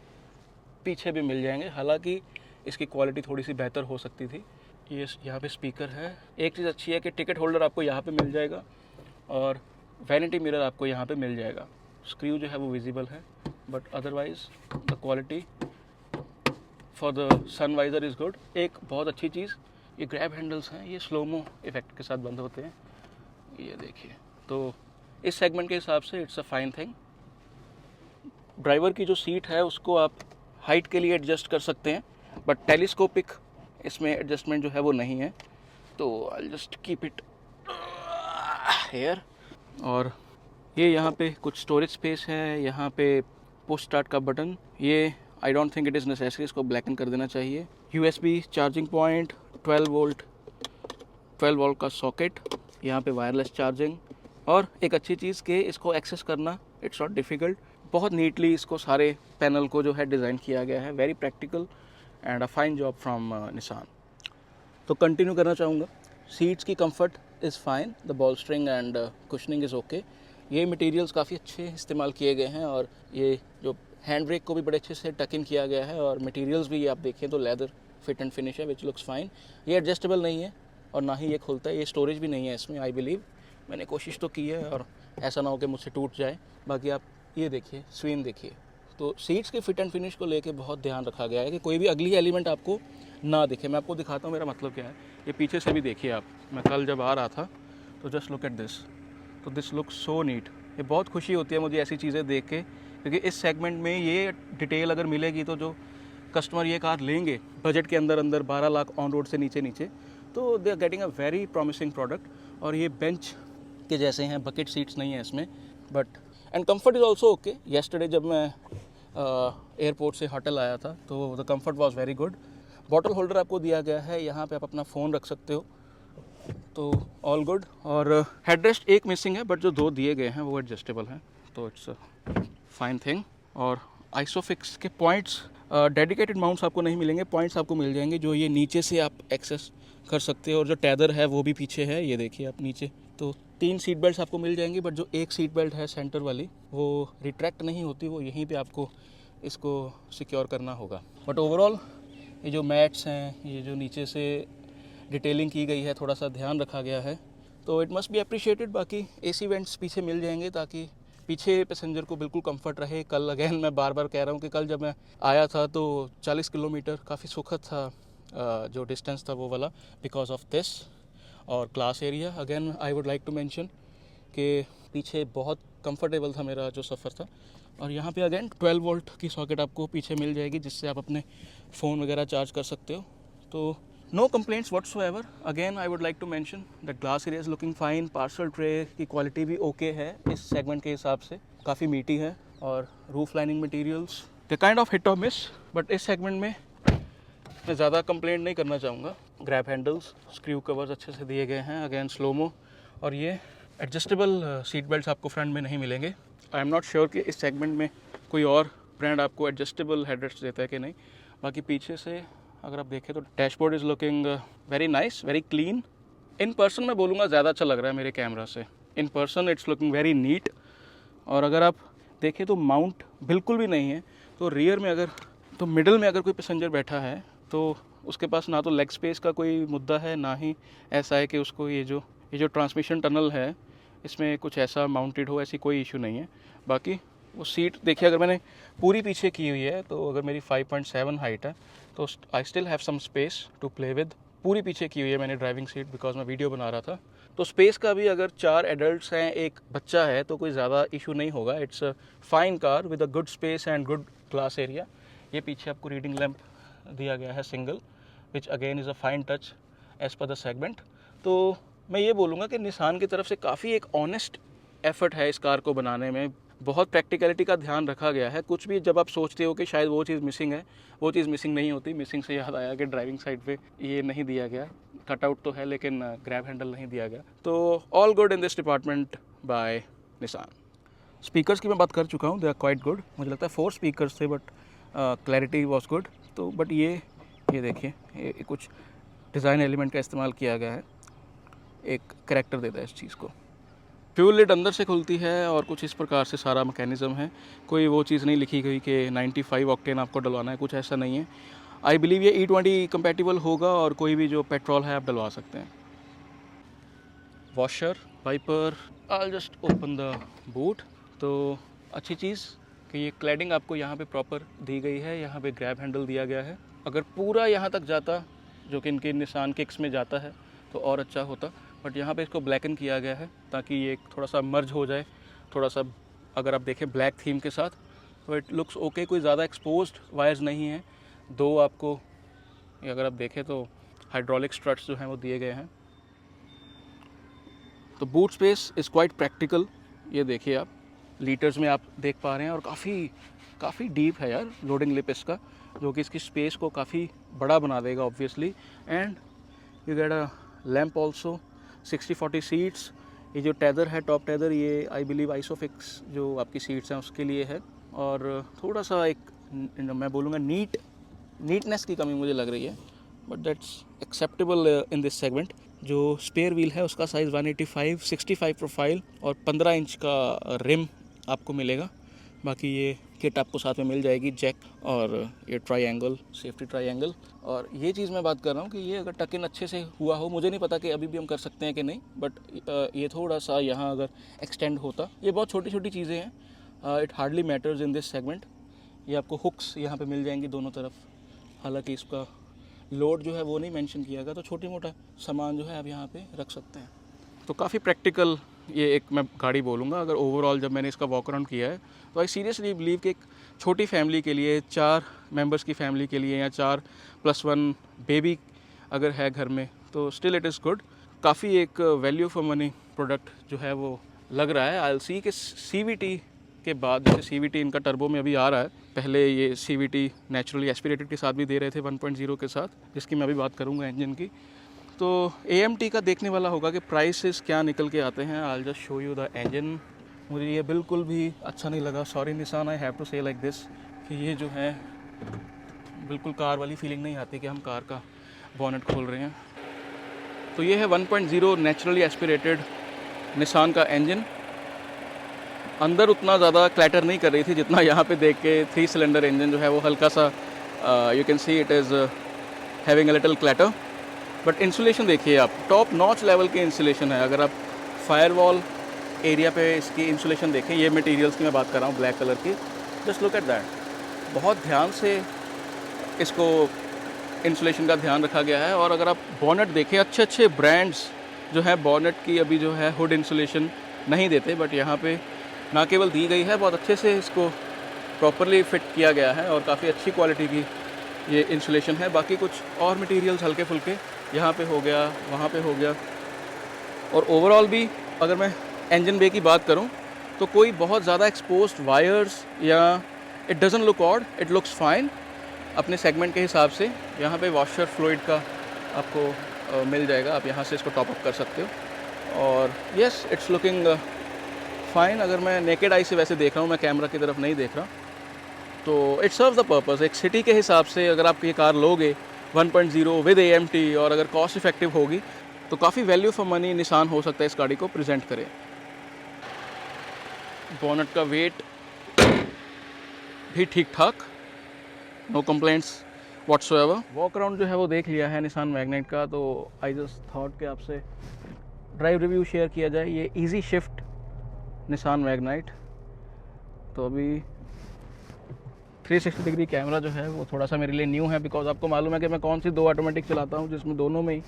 A: पीछे भी मिल जाएंगे। हालांकि इसकी क्वालिटी थोड़ी सी बेहतर हो सकती थी। ये यहाँ पे स्पीकर है। एक चीज़ अच्छी है कि टिकट होल्डर आपको यहाँ पे मिल जाएगा, और वैनिटी मिरर आपको यहाँ पे मिल जाएगा। स्क्रू जो है वो विजिबल है, but otherwise the quality for the sun visor is good. एक बहुत अच्छी चीज़, ये ग्रैब हैंडल्स हैं, ये स्लोमो इफेक्ट के साथ बंद होते हैं, ये देखिए। तो इस सेगमेंट के हिसाब से it's a fine thing. Driver की जो सीट है उसको आप हाइट के लिए एडजस्ट कर सकते हैं, बट टेलीस्कोपिक इसमें एडजस्टमेंट जो है वो नहीं है, तो I just keep it
B: here.
A: और ये यहाँ पे कुछ स्टोरेज स्पेस है, यहाँ पे पुश स्टार्ट का बटन, ये आई don't think it is necessary, इसको ब्लैकन कर देना चाहिए। USB चार्जिंग पॉइंट, 12 वोल्ट का सॉकेट, यहाँ पे वायरलेस चार्जिंग, और एक अच्छी चीज़ कि इसको एक्सेस करना इट्स नॉट डिफ़िकल्ट। बहुत नीटली इसको सारे पैनल को जो है डिज़ाइन किया गया है, very practical and a fine job from Nissan. तो कंटिन्यू करना चाहूँगा। सीट्स की comfort is fine, the bolstering and cushioning is okay. ये मटेरियल्स काफ़ी अच्छे इस्तेमाल किए गए हैं, और ये जो हैंड ब्रेक को भी बड़े अच्छे से टक इन किया गया है, और मटेरियल्स भी ये आप देखें तो लेदर फिट एंड फिनिश है, विच लुक्स फाइन। ये एडजस्टेबल नहीं है और ना ही ये खुलता है, ये स्टोरेज भी नहीं है इसमें आई बिलीव। मैंने कोशिश तो की है और ऐसा ना हो कि मुझसे टूट जाए। बाकी आप ये देखिए, स्क्रीन देखिए, तो सीट्स के फिट एंड फिनिश को लेके बहुत ध्यान रखा गया है कि कोई भी अगली एलिमेंट आपको ना दिखे। मैं आपको दिखाता हूँ मेरा मतलब क्या है। ये पीछे से भी देखिए आप, मैं कल जब आ रहा था तो जस्ट लुक एट दिस, तो दिस लुक सो नीट। ये बहुत खुशी होती है मुझे ऐसी चीज़ें देख के, क्योंकि इस सेगमेंट में ये डिटेल अगर मिलेगी तो जो कस्टमर ये कार लेंगे बजट के अंदर 12 लाख ऑन रोड से नीचे, तो they are getting a very promising product. और ये बेंच के जैसे हैं, बकेट सीट्स नहीं है इसमें, but and comfort is also okay. Yesterday जब मैं एयरपोर्ट से होटल आया था तो the comfort was very good. Bottle holder आपको दिया गया है, यहाँ पे आप अपना फ़ोन रख सकते हो, तो ऑल गुड। और हेडरेस्ट एक मिसिंग है, बट जो 2 दिए गए हैं वो एडजस्टेबल हैं, तो इट्स फाइन थिंग। और आइसोफिक्स के पॉइंट्स, डेडिकेटेड माउंट्स आपको नहीं मिलेंगे, पॉइंट्स आपको मिल जाएंगे जो ये नीचे से आप एक्सेस कर सकते हो, और जो टैदर है वो भी पीछे है, ये देखिए आप नीचे। तो 3 सीट बेल्ट्स आपको मिल जाएंगी, बट जो एक सीट बेल्ट है सेंटर वाली वो रिट्रैक्ट नहीं होती, वो यहीं पे आपको इसको सिक्योर करना होगा। बट ओवरऑल ये जो मैट्स हैं, ये जो नीचे से डिटेलिंग की गई है, थोड़ा सा ध्यान रखा गया है, तो इट मस्ट बी अप्रिशिएटेड। बाकी AC वेंट्स पीछे मिल जाएंगे ताकि पीछे पैसेंजर को बिल्कुल कंफर्ट रहे। कल अगेन मैं बार बार कह रहा हूँ कि कल जब मैं आया था तो 40 किलोमीटर काफ़ी सुखद था, जो डिस्टेंस था वो वाला, बिकॉज ऑफ दिस। और glass area again I would like to mention कि पीछे बहुत कंफर्टेबल था मेरा जो सफ़र था। और यहाँ पे अगेन 12 वोल्ट की सॉकेट आपको पीछे मिल जाएगी, जिससे आप अपने फ़ोन वगैरह चार्ज कर सकते हो। तो no complaints whatsoever. Again I would like to mention that glass area is looking fine. Parcel tray की क्वालिटी भी ओके है इस सेगमेंट के हिसाब से, काफ़ी मीठी है। और roof lining materials the kind of hit और मिस, बट इस सेगमेंट में मैं ज़्यादा कंप्लेंट नहीं करना चाहूँगा। ग्रैब हैंडल्स, स्क्रू कवर्स अच्छे से दिए गए हैं, अगेन स्लोमो। और ये एडजस्टेबल सीट बेल्ट्स आपको फ्रंट में नहीं मिलेंगे। आई एम नॉट श्योर कि इस सेगमेंट में कोई और ब्रांड आपको एडजस्टेबल हेडरेस्ट देता है कि नहीं। बाकी पीछे से अगर आप देखें तो dashboard is looking very nice, very clean. In person मैं बोलूँगा ज़्यादा अच्छा लग रहा है मेरे कैमरा से। In person it's looking very neat. और अगर आप देखें तो माउंट बिल्कुल भी नहीं है। तो रियर में अगर, तो मिडल में अगर कोई पैसेंजर बैठा है तो उसके पास ना तो लेग स्पेस का कोई मुद्दा है, ना ही ऐसा है कि उसको ये जो ट्रांसमिशन टनल है इसमें कुछ ऐसा माउंटेड हो, ऐसी कोई इशू नहीं है। बाकी वो सीट देखिए, अगर मैंने पूरी पीछे की हुई है तो अगर मेरी 5.7 हाइट है तो I still have some space to play with. पूरी पीछे की हुई है मैंने ड्राइविंग सीट, बिकॉज मैं वीडियो बना रहा था। तो स्पेस का भी अगर 4 एडल्ट्स हैं, एक बच्चा है, तो कोई ज़्यादा इशू नहीं होगा। It's a fine car with a good space and good glass area. ये पीछे आपको रीडिंग लैंप दिया गया है single, which again is a fine touch as per the segment. तो मैं ये बोलूँगा कि निसान की तरफ से काफ़ी एक ऑनेस्ट एफर्ट है इस कार को बनाने में। बहुत प्रैक्टिकलिटी का ध्यान रखा गया है। कुछ भी जब आप सोचते हो कि शायद वो चीज़ मिसिंग है, वो चीज़ मिसिंग नहीं होती। मिसिंग से याद आया कि ड्राइविंग साइड पे ये नहीं दिया गया, कटआउट तो है लेकिन ग्रैब हैंडल नहीं दिया गया। तो all good in this department by Nissan. Speakers की मैं बात कर चुका हूँ, दे आर क्वाइट गुड। मुझे लगता है 4 स्पीकर्स थे, बट क्लैरिटी वॉज गुड। तो बट ये देखिए, ये कुछ डिज़ाइन एलिमेंट का इस्तेमाल किया गया है, एक करैक्टर देता है इस चीज़ को। फ्यूल लिड अंदर से खुलती है और कुछ इस प्रकार से सारा मैकेनिज़्म है। कोई वो चीज़ नहीं लिखी गई कि 95 ऑक्टेन आपको डलवाना है, कुछ ऐसा नहीं है। आई बिलीव ये E20 कंपैटिबल होगा और कोई भी जो पेट्रोल है आप डलवा सकते हैं। Washer, wiper, I just open the boot. तो अच्छी चीज़ कि ये क्लैडिंग आपको यहाँ पे प्रॉपर दी गई है, यहाँ पे ग्रैब हैंडल दिया गया है। अगर पूरा यहाँ तक जाता, जो कि इनके निसान किक्स में जाता है, तो और अच्छा होता, बट यहाँ पे इसको ब्लैकन किया गया है ताकि ये थोड़ा सा मर्ज हो जाए, थोड़ा सा अगर आप देखें ब्लैक थीम के साथ, तो इट लुक्स ओके। कोई ज़्यादा एक्सपोज्ड वायर्स नहीं है। 2 आपको अगर आप देखें तो हाइड्रोलिक स्ट्रट्स जो हैं वो दिए गए हैं। तो boot space is quite practical, ये देखिए आप लीटर्स में आप देख पा रहे हैं, और काफ़ी डीप है यार लोडिंग लिप इसका, जो कि इसकी स्पेस को काफ़ी बड़ा बना देगा obviously. And you get a lamp also, 60-40 seats. ये जो टेदर है, टॉप टेदर, ये आई बिलीव आइसोफिक्स जो आपकी सीट्स हैं उसके लिए है। और थोड़ा सा एक मैं बोलूँगा नीटनेस की कमी मुझे लग रही है, but that's acceptable in this segment. जो स्पेयर व्हील है उसका साइज़ 185, 65 प्रोफाइल और 15 इंच का रिम आपको मिलेगा। बाकी ये किट आपको साथ में मिल जाएगी, जैक और ये ट्रायंगल, सेफ्टी ट्रायंगल। और ये चीज़ मैं बात कर रहा हूँ कि ये अगर टक इन अच्छे से हुआ हो, मुझे नहीं पता कि अभी भी हम कर सकते हैं कि नहीं, बट ये थोड़ा सा यहाँ अगर एक्सटेंड होता, ये बहुत छोटी छोटी चीज़ें हैं, it hardly matters in this segment. ये आपको हुक्स यहाँ पे मिल जाएंगी दोनों तरफ, हालांकि इसका लोड जो है वो नहीं मेंशन किया गया, तो छोटी मोटा सामान जो है आप यहाँ पे रख सकते हैं। तो काफ़ी प्रैक्टिकल ये एक मैं गाड़ी बोलूँगा। अगर ओवरऑल जब मैंने इसका वॉक अराउंड किया है, तो आई सीरियसली बिलीव कि एक छोटी फैमिली के लिए, 4 मेंबर्स की फैमिली के लिए, या 4+1 बेबी अगर है घर में, तो स्टिल इट इज़ गुड। काफ़ी एक वैल्यू फॉर मनी प्रोडक्ट जो है वो लग रहा है। आई विल सी कि CVT के बाद, जैसे CVT इनका टर्बो में अभी आ रहा है, पहले ये CVT नेचुरली एस्पिरेटेड के साथ भी दे रहे थे 1.0 के साथ, जिसकी मैं अभी बात करूँगा इंजन की। तो AMT का देखने वाला होगा कि प्राइसेस क्या निकल के आते हैं। I just show you the engine. मुझे ये बिल्कुल भी अच्छा नहीं लगा, sorry Nissan, I have to say like this, कि ये जो है बिल्कुल कार वाली फीलिंग नहीं आती कि हम कार का बॉनेट खोल रहे हैं। तो ये है 1.0 नेचुरली एस्पिरेटेड निसान का इंजन। अंदर उतना ज़्यादा क्लैटर नहीं कर रही थी जितना यहाँ पे देख के 3 सिलेंडर इंजन जो है वो हल्का सा, you can see it is having a little clatter. But insulation देखिए आप, टॉप नॉच लेवल की इंसुलेशन है। अगर आप फायरवॉल एरिया पे इसकी इंसुलेशन देखें, ये मटेरियल्स की मैं बात कर रहा हूँ, ब्लैक कलर की, जस्ट लुक एट दैट। बहुत ध्यान से इसको इंसुलेशन का ध्यान रखा गया है। और अगर आप बॉनेट देखें, अच्छे ब्रांड्स जो है बॉनेट की अभी जो है हुड इंसुलेशन नहीं देते, बट यहाँ पे ना केवल दी गई है, बहुत अच्छे से इसको प्रॉपरली फिट किया गया है और काफ़ी अच्छी क्वालिटी की ये इंसुलेशन है। बाकी कुछ और मटेरियल्स हल्के फुल्के यहाँ पे हो गया, वहाँ पे हो गया। और ओवरऑल भी अगर मैं इंजन बे की बात करूँ, तो कोई बहुत ज़्यादा एक्सपोज्ड वायर्स या it doesn't look odd, it looks fine अपने सेगमेंट के हिसाब से। यहाँ पे वॉशर फ्लूइड का आपको मिल जाएगा, आप यहाँ से इसको टॉप अप कर सकते हो। और यस, इट्स लुकिंग फाइन। अगर मैं नेकेड आई से वैसे देख रहा हूँ, मैं कैमरा की तरफ नहीं देख रहा, तो इट सर्व द पर्पस। एक सिटी के हिसाब से अगर आप ये कार लोगे 1.0 विद AMT, और अगर कॉस्ट इफेक्टिव होगी, तो काफ़ी वैल्यू फॉर मनी निसान हो सकता है इस गाड़ी को प्रेजेंट करे। बॉनेट का वेट भी ठीक ठाक, no complaints whatsoever. Walk around जो है वो देख लिया है निसान मैग्नाइट का, तो आई जस्ट थॉट कि आपसे ड्राइव रिव्यू शेयर किया जाए। ये इजी शिफ्ट निसान मैग्नाइट। तो अभी 360 डिग्री कैमरा जो है वो थोड़ा सा मेरे लिए न्यू है, बिकॉज आपको मालूम है कि मैं कौन सी 2 ऑटोमेटिक चलाता हूँ, जिसमें दोनों में ही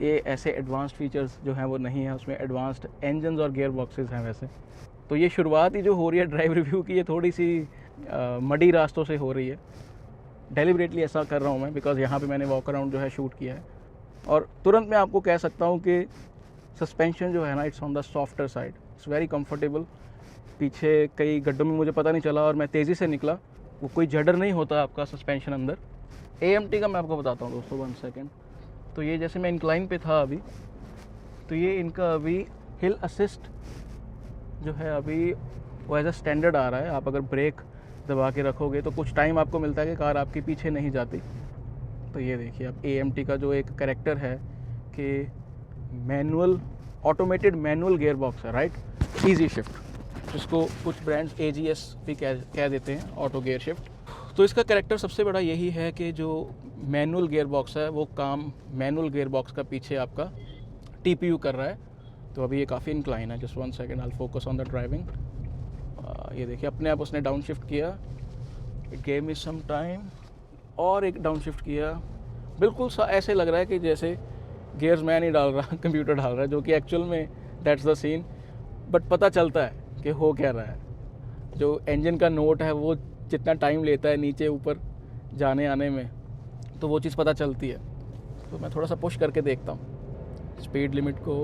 A: ये ऐसे एडवांस्ड फीचर्स जो हैं वो नहीं है। उसमें एडवांस्ड इंजन्स और गियर बॉक्सेस हैं वैसे। तो ये शुरुआत ही जो हो रही है ड्राइव रिव्यू की, ये थोड़ी सी मडी रास्तों से हो रही है। डेलिबरेटली ऐसा कर रहा हूँ मैं, बिकॉज यहाँ पे मैंने वॉक अराउंड जो है शूट किया है। और तुरंत मैं आपको कह सकता हूँ कि सस्पेंशन जो है ना, it's on the softer side, it's very comfortable. पीछे कई गड्ढों में मुझे पता नहीं चला और मैं तेज़ी से निकला, वो कोई जडर नहीं होता आपका सस्पेंशन अंदर। AMT का मैं आपको बताता हूँ दोस्तों, 1 सेकेंड। तो ये जैसे मैं इंक्लाइन पे था अभी, तो ये इनका अभी हिल असिस्ट जो है अभी वो एज अ स्टैंडर्ड आ रहा है। आप अगर ब्रेक दबा के रखोगे तो कुछ टाइम आपको मिलता है कि कार आपके पीछे नहीं जाती। तो ये देखिए आप AMT का जो एक कैरेक्टर है कि manual, automated manual gear box है, राइट, ईजी शिफ्ट, जिसको कुछ ब्रांड्स AGS भी कह देते हैं, ऑटो गियर शिफ्ट। तो इसका कैरेक्टर सबसे बड़ा यही है कि जो मैनुअल गियर बॉक्स है वो काम मैनुअल गियर बॉक्स का पीछे आपका TPU कर रहा है। तो अभी ये काफ़ी इंक्लाइन है। Just 1 second, I focus on the driving. ये देखिए अपने आप उसने डाउन शिफ्ट किया, it gave me some time, और एक डाउन शिफ्ट किया। बिल्कुल ऐसे लग रहा है कि जैसे गियर्स मैं नहीं डाल रहा, कंप्यूटर डाल रहा है, जो कि एक्चुअल में दैट्स द सीन। बट पता चलता है कि हो क्या रहा है। जो इंजन का नोट है वो जितना टाइम लेता है नीचे ऊपर जाने आने में, तो वो चीज़ पता चलती है। तो मैं थोड़ा सा पुश करके देखता हूँ, स्पीड लिमिट को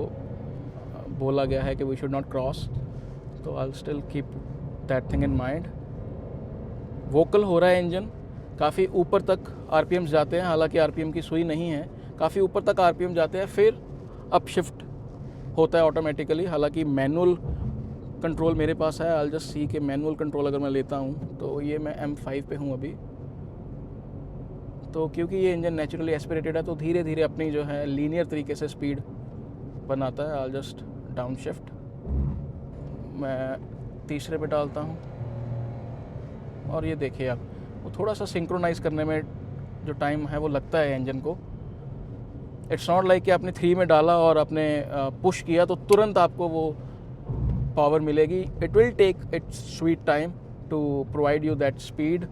A: बोला गया है कि वी शुड नॉट क्रॉस, तो I still keep that thing in mind. Vocal हो रहा है इंजन, काफ़ी ऊपर तक आरपीएम्स जाते हैं, हालांकि आरपीएम की सुई नहीं है, काफ़ी ऊपर तक आरपीएम जाते हैं, फिर अप शिफ्ट होता है ऑटोमेटिकली। हालांकि मैनुअल कंट्रोल मेरे पास है, आई जस्ट सी के मैनुअल कंट्रोल अगर मैं लेता हूँ तो ये मैं M5 पे हूँ अभी। तो क्योंकि ये इंजन नेचुरली एस्पिरेटेड है तो धीरे धीरे अपनी जो है लीनियर तरीके से स्पीड बनाता है। आई जस्ट डाउन शिफ्ट, मैं तीसरे पे डालता हूँ और ये देखिए आप, वो थोड़ा सा सिंक्रोनाइज़ करने में जो टाइम है वो लगता है इंजन को। इट्स नॉट लाइक कि आपने 3 में डाला और आपने पुश किया तो तुरंत आपको वो पावर मिलेगी। It will take its sweet time to provide you that speed,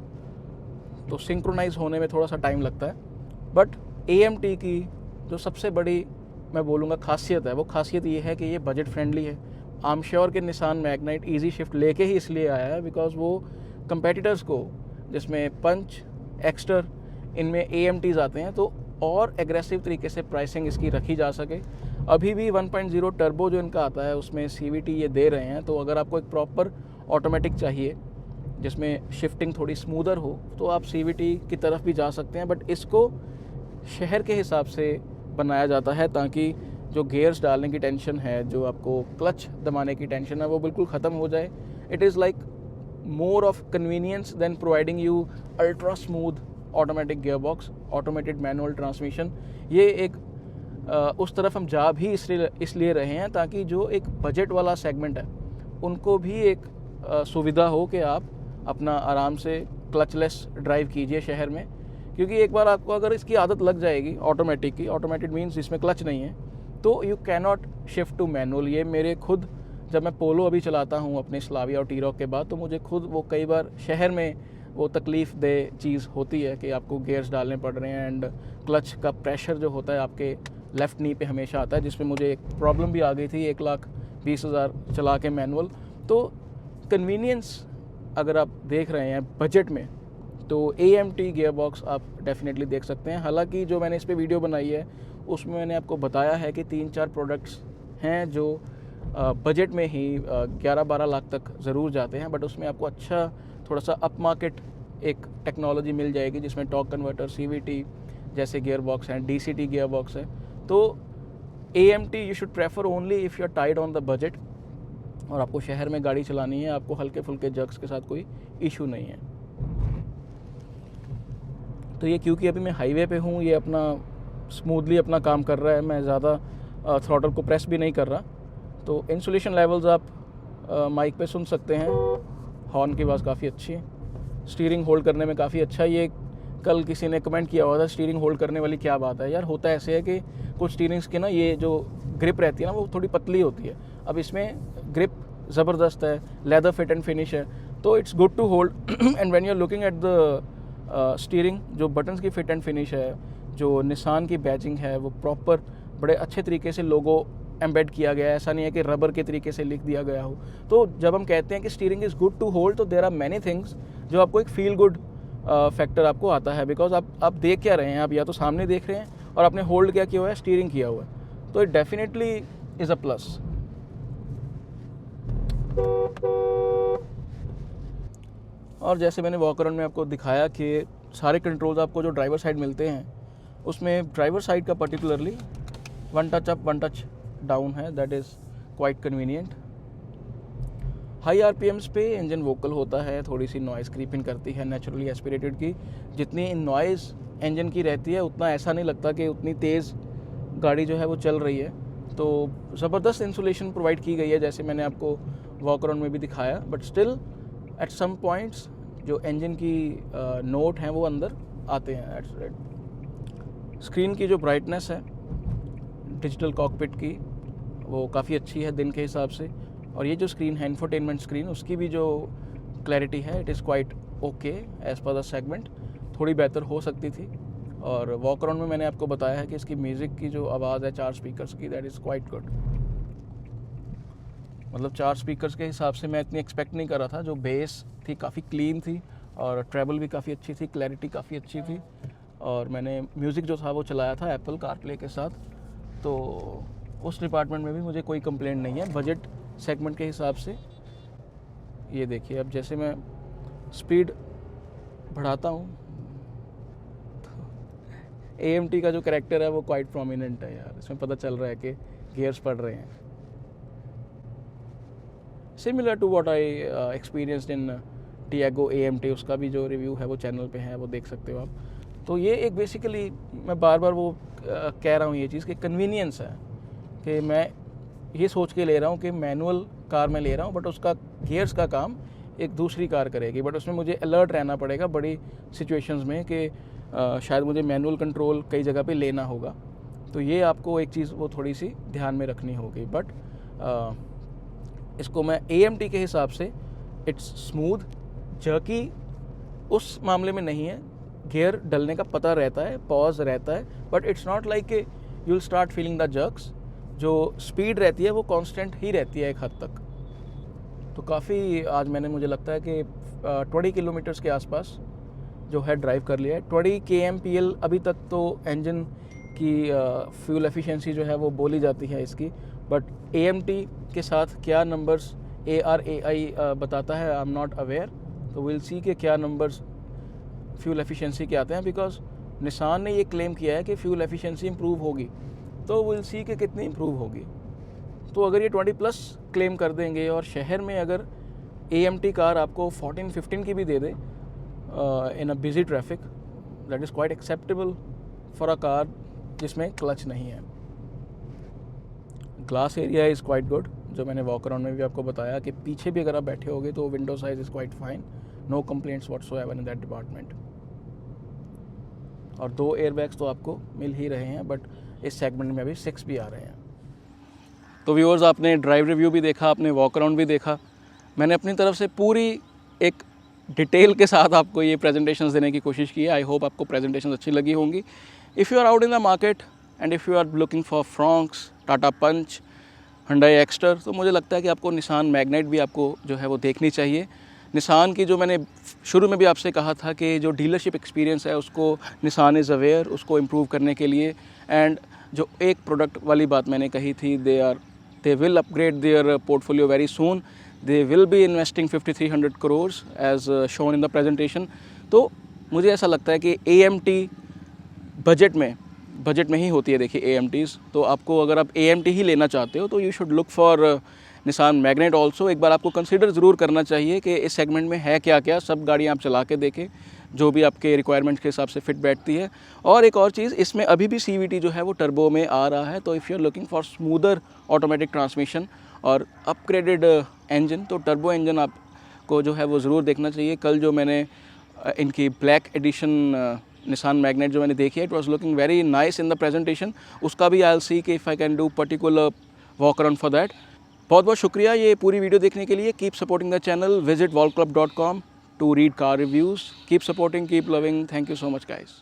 A: तो सिंक्रोनाइज होने में थोड़ा सा टाइम लगता है। बट AMT की जो सबसे बड़ी मैं बोलूँगा खासियत है, वो खासियत ये है कि ये बजट फ्रेंडली है। आई एम श्योर कि निसान मैग्नाइट ईजी शिफ्ट लेके ही इसलिए आया है बिकॉज वो कंपेटिटर्स को, जिसमें पंच, एक्स्टर, इनमें AMTs आते हैं, तो और एग्रेसिव तरीके से प्राइसिंग इसकी रखी जा सके। अभी भी 1.0 टर्बो जो इनका आता है उसमें CVT ये दे रहे हैं, तो अगर आपको एक प्रॉपर ऑटोमेटिक चाहिए जिसमें शिफ्टिंग थोड़ी स्मूदर हो तो आप CVT की तरफ भी जा सकते हैं। बट इसको शहर के हिसाब से बनाया जाता है ताकि जो गियर्स डालने की टेंशन है, जो आपको क्लच दबाने की टेंशन है, वो बिल्कुल ख़त्म हो जाए। It is like more of convenience than providing you ultra smooth automatic gear box, automated manual transmission. ये एक उस तरफ हम जा भी इसलिए रहे हैं ताकि जो एक बजट वाला सेगमेंट है उनको भी एक सुविधा हो कि आप अपना आराम से क्लचलेस ड्राइव कीजिए शहर में। क्योंकि एक बार आपको अगर इसकी आदत लग जाएगी ऑटोमेटिक की, ऑटोमेटेड मीन्स इसमें क्लच नहीं है, तो you can not shift to manual. ये मेरे खुद, जब मैं पोलो अभी चलाता हूँ अपने स्लाविया और टी-रॉक के बाद, तो मुझे खुद वो कई बार शहर में वो तकलीफ़ दे चीज़ होती है कि आपको गियर्स डालने पड़ रहे हैं एंड क्लच का प्रेशर जो होता है आपके लेफ़्ट नी पे हमेशा आता है, जिसमें मुझे एक प्रॉब्लम भी आ गई थी 1,20,000 चला के मैनुअल। तो कन्वीनियंस अगर आप देख रहे हैं बजट में, तो AMT गियर बॉक्स आप डेफिनेटली देख सकते हैं। हालांकि जो मैंने इस पर वीडियो बनाई है उसमें मैंने आपको बताया है कि 3-4 प्रोडक्ट्स हैं जो बजट में ही 11-12 लाख तक ज़रूर जाते हैं, बट उसमें आपको अच्छा थोड़ा सा अप मार्केट एक टेक्नोलॉजी मिल जाएगी जिसमें टॉर्क कन्वर्टर, CVT जैसे गियर बॉक्स हैं, DCT गियर बॉक्स है। तो AMT you should prefer only if you are tight on the budget और आपको शहर में गाड़ी चलानी है, आपको हल्के फुल्के जग्स के साथ कोई इशू नहीं है। तो ये क्योंकि अभी मैं हाईवे पे हूँ, ये अपना स्मूथली अपना काम कर रहा है, मैं ज़्यादा थ्रॉटल को प्रेस भी नहीं कर रहा। तो इंसुलेशन लेवल्स आप माइक पे सुन सकते हैं, हॉर्न की आवाज़ काफ़ी अच्छी है, स्टीयरिंग होल्ड करने में काफ़ी अच्छा। ये कल किसी ने कमेंट किया हुआ था स्टीयरिंग होल्ड करने वाली क्या बात है। यार होता ऐसे है कि कुछ स्टीयरिंग्स की ना ये जो ग्रिप रहती है ना वो थोड़ी पतली होती है, अब इसमें ग्रिप ज़बरदस्त है, लेदर फिट एंड फिनिश है, तो it's good to hold. And when you are looking at the steering, जो बटन्स की फिट एंड फिनिश है, जो निसान की बैजिंग है, वो प्रॉपर बड़े अच्छे तरीके से लोगो एम्बेड किया गया है, ऐसा नहीं है कि रबर के तरीके से लिख दिया गया हो। तो जब हम कहते हैं कि steering is good to hold, तो देयर आर मैनी थिंग्स जो आपको एक फील गुड फैक्टर आपको आता है। बिकॉज आप देख क्या रहे हैं, आप या तो सामने देख रहे हैं और आपने होल्ड क्या किया हुआ है, स्टीयरिंग किया हुआ है, तो it definitely is a plus. और जैसे मैंने वॉक अराउंड में आपको दिखाया कि सारे कंट्रोल्स आपको जो ड्राइवर साइड मिलते हैं उसमें ड्राइवर साइड का particularly 1 touch up 1 touch down है, that is quite convenient. High RPMs पे इंजन वोकल होता है, थोड़ी सी नॉइज़ क्रीपिंग करती है नेचुरली एस्पिरेटेड की। जितनी नॉइज़ इंजन की रहती है उतना ऐसा नहीं लगता कि उतनी तेज़ गाड़ी जो है वो चल रही है। तो ज़बरदस्त इंसुलेशन प्रोवाइड की गई है जैसे मैंने आपको वॉक अराउंड में भी दिखाया, but still at some points जो इंजन की नोट हैं वो अंदर आते हैं। स्क्रीन की जो ब्राइटनेस है डिजिटल कॉकपिट की वो काफ़ी अच्छी है दिन के हिसाब से, और ये जो स्क्रीन है इंफोटेनमेंट स्क्रीन, उसकी भी जो क्लैरिटी है it is quite okay as per the segment, थोड़ी बेहतर हो सकती थी। और वॉक अराउंड में मैंने आपको बताया है कि इसकी म्यूज़िक की जो आवाज़ है 4 स्पीकर्स की, दैट इज़ क्वाइट गुड। मतलब 4 स्पीकर्स के हिसाब से मैं इतनी एक्सपेक्ट नहीं कर रहा था। जो बेस थी काफ़ी क्लीन थी और ट्रेबल भी काफ़ी अच्छी थी, क्लैरिटी काफ़ी अच्छी थी। और मैंने म्यूज़िक जो था वो चलाया था एप्पल कारप्ले के साथ, तो उस डिपार्टमेंट में भी मुझे कोई कंप्लेंट नहीं है बजट सेगमेंट के हिसाब से। ये देखिए, अब जैसे मैं स्पीड बढ़ाता हूँ तो AMT का जो कैरेक्टर है वो क्वाइट प्रोमिनेंट है यार, इसमें पता चल रहा है कि गियर्स पड़ रहे हैं। Similar to what I experienced in Tiago AMT, उसका भी जो रिव्यू है वो चैनल पे है, वो देख सकते हो आप। तो ये एक बेसिकली मैं बार बार वो कह रहा हूँ ये चीज़ कि कन्वीनियंस है कि मैं ये सोच के ले रहा हूँ कि मैनुअल कार में ले रहा हूँ, बट उसका गियर्स का काम एक दूसरी कार करेगी, बट उसमें मुझे अलर्ट रहना पड़ेगा बड़ी सिचुएशंस में कि शायद मुझे मैनुअल कंट्रोल कई जगह पे लेना होगा। तो ये आपको एक चीज़ वो थोड़ी सी ध्यान में रखनी होगी। बट इसको मैं AMT के हिसाब से इट्स स्मूथ, जर्की उस मामले में नहीं है। गियर डलने का पता रहता है, पॉज रहता है, but it's not like you will start feeling the jerks. जो स्पीड रहती है वो कांस्टेंट ही रहती है एक हद तक। तो काफ़ी आज मैंने, मुझे लगता है कि 20 किलोमीटर्स के आसपास जो है ड्राइव कर लिया है। 20 kmpl अभी तक तो इंजन की फ्यूल एफिशिएंसी जो है वो बोली जाती है इसकी, बट AMT के साथ क्या नंबर्स ARAI बताता है, आई एम नॉट अवेयर। तो विल सी कि क्या नंबर्स फ्यूल एफिशिएंसी के आते हैं, बिकॉज निसान ने ये क्लेम किया है कि फ्यूल एफिशिएंसी इंप्रूव होगी, तो विल सी कि कितनी इंप्रूव होगी। तो अगर ये 20+ क्लेम कर देंगे और शहर में अगर AMT कार आपको 14-15 की भी दे दे in a busy traffic, that is quite acceptable for a car जिसमें क्लच नहीं है। Glass area is quite good, जो मैंने वॉक अराउंड में भी आपको बताया कि पीछे भी अगर आप बैठे होगे तो window size is quite fine, no complaints whatsoever in that department. और 2 एयरबैग्स तो आपको मिल ही रहे हैं, बट इस सेगमेंट में अभी 6 भी आ रहे हैं। तो व्यूअर्स, आपने ड्राइव रिव्यू भी देखा, आपने वॉक अराउंड भी देखा। मैंने अपनी तरफ से पूरी एक डिटेल के साथ आपको ये प्रेजेंटेशंस देने की कोशिश की है। आई होप आपको प्रेजेंटेशंस अच्छी लगी होंगी। If you are out in the market and if you are looking for Fronx, Tata Punch, Hyundai Exter, तो मुझे लगता है कि आपको निसान मैग्नाइट भी आपको जो है वो देखनी चाहिए। निसान की जो मैंने शुरू में भी आपसे कहा था कि जो डीलरशिप एक्सपीरियंस है उसको निसान इज़ अवेयर, उसको इम्प्रूव करने के लिए। एंड जो एक प्रोडक्ट वाली बात मैंने कही थी, they will upgrade their portfolio very soon, they will be investing 5300 crores as shown in the presentation. तो मुझे ऐसा लगता है कि AMT बजट में ही होती है। देखिए AMTs, तो आपको अगर आप AMT ही लेना चाहते हो तो you should look for Nissan Magnite also. एक बार आपको कंसिडर ज़रूर करना चाहिए कि इस सेगमेंट में है क्या क्या, सब गाड़ियाँ आप चला के देखें जो भी आपके रिक्वायरमेंट्स के हिसाब से फिट बैठती है। और एक और चीज़, इसमें अभी भी CVT जो है वो टर्बो में आ रहा है, तो if you are looking for smoother automatic transmission और अपग्रेडेड इंजन, तो टर्बो इंजन आपको जो है वो ज़रूर देखना चाहिए। कल जो मैंने इनकी ब्लैक एडिशन निसान मैग्नाइट जो मैंने देखी है, it was looking very nice in the presentation. उसका भी आई विल सी कि if I can do particular walk around for that. बहुत बहुत शुक्रिया ये पूरी वीडियो देखने के लिए। Keep supporting the channel, visit voltclub.com to read car reviews. Keep supporting, keep loving. Thank you so much guys.